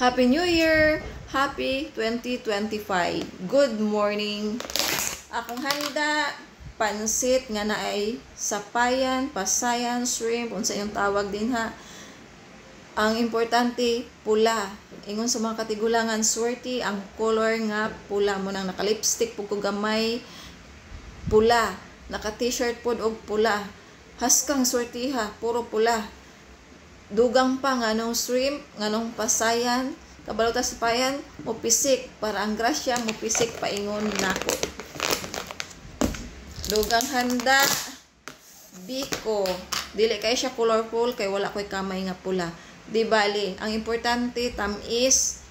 Happy New Year! Happy 2025! Good morning! Akong handa, pansit nga na ay sapayan, pasayan, shrimp, unsa yung tawag din ha. Ang importante, pula. Ingon sa mga katigulangan, swerte, ang color nga pula mo nang naka-lipstick po ko gamay, pula. Naka-t-shirt po og pula. Haskang swerte ha, puro pula. Dugang pa nganong shrimp, nganong pasayan, kabalo ta sapayan, mupisik para ang grasya mupisik paingon nako. Dugang handa, biko. Dili kay siya colorful kay wala koy kamay nga pula. Di bali, ang importante tamis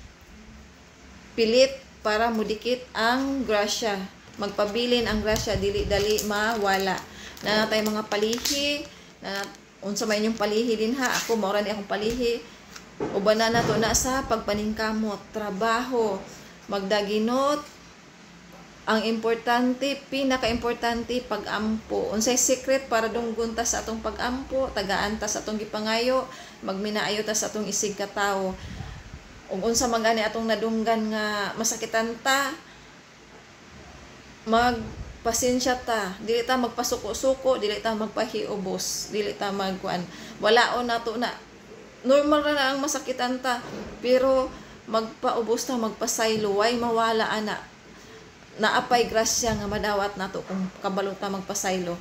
pilit para mudikit ang grasya. Magpabilin ang grasya dili dali mawala. Na natay mga palihi, na unsa may inyong palihi din ha. Ako maura ni akong palihi. Uban na to na sa pagpaningkamot, trabaho, magdaginot. Ang importante, pinaka-importante pag-ampo. Unsay secret para dunggon ta sa atong pag-ampo, tagaan ta sa atong gipangayo, magminaayo ta sa atong isig ka tawo. Ug unsa man gani atong nadunggan nga masakitan ta, pasensya ta, dili ta magpasuko-suko, dili ta magpahiubos, dili ta magkuan. Walaon nato na normal na ang masakitan ta, pero magpaubos ta, magpasaylo, way mawala ana. Naapay grasya nga madawat nato kung kabalo ta magpasaylo.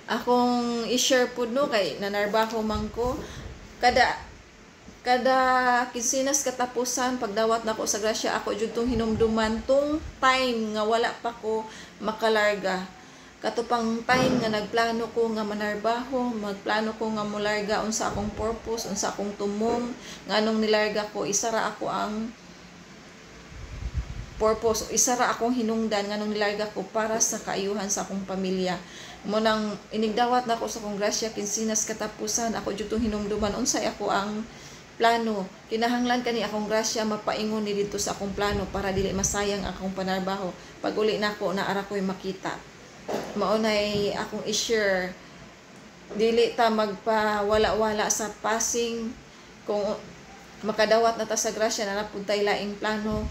Akong i-share pud no kay nanarbaho man ko kada kinsinas katapusan pagdawat nako sa grasya ako jud tong hinumduman tong time nga wala pa ko makalarga. Katupang time nga nagplano ko nga manarbaho, magplano ko nga molarga unsa akong purpose, unsa akong tumong, nganong nilarga ko, isara ako ang purpose, isara akong hinungdan nganong nilarga ko para sa kaayuhan sa akong pamilya. Mo nang inigdawat nako sa akong grasya kinsinas katapusan ako jud tong hinumduman unsay ako ang plano. Kinahanglan kani akong grasya mapaingon ni dito sa akong plano para dili masayang akong panarbaho. Pag uli nako naara ko'y makita. Maunay akong i-share. Dili ta magpawala-wala sa passing. Kung makadawat na ta sa grasya na napuntay laing plano,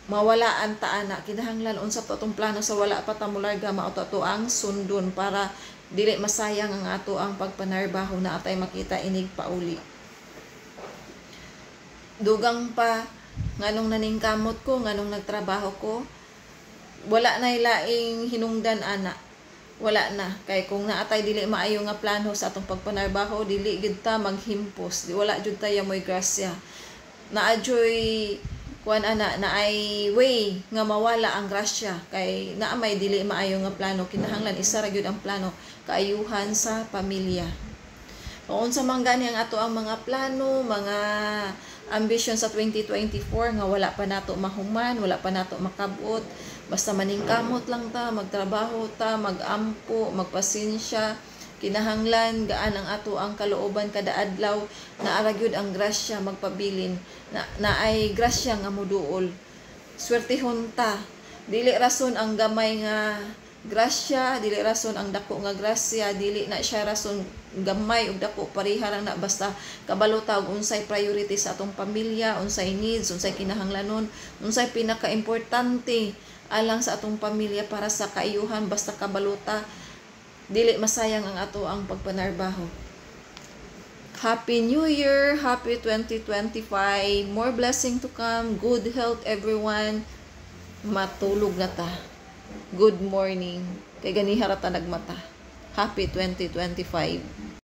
mawalaan ta ana. Kinahanglan unsa to atong plano sa wala pa ta molarga mao to ang sundon para dili masayang ang ato ang pagpanarbaho na atay makita inig pauli. Dugang pa nganong naningkamot ko, nganong nagtrabaho ko, wala na ilaing hinungdan ana. Wala na kay kung naatay dili maayo nga plano sa atong pagpanarbaho, dili gid ta maghimpos, wala jud tayo moy grasya. Naadyoy kuan ana na ay way nga mawala ang grasya kay naa may dili maayo nga plano. Kinahanglan isa ra gyud ang plano, kaayuhan sa pamilya. Kung unsa man gani ang ato ang mga plano, mga ambition sa 2024 nga wala pa nato mahuman, wala pa nato makabot, basta maningkamot lang ta, magtrabaho ta, magampo, magpasensya. Kinahanglan gaan ang ato ang kalooban kada adlaw na aragyod ang grasya magpabilin na ay grasya nga moduol. Swertehon ta, dili rason ang gamay nga grasya, dili rason ang dako nga grasya, dili na siya rason gamay ug dako, pareha lang na basta kabalo ta og unsay priority sa atong pamilya, unsay needs, unsay kinahanglanon, unsay pinaka-importante alang sa atong pamilya para sa kaayuhan, basta kabalo ta, dili masayang ang ato ang pagpanarbaho. Happy New Year, happy 2025, more blessing to come, good health everyone. Matulog na ta. Good morning. Kay ganiha ra ta nagmata. Happy 2025.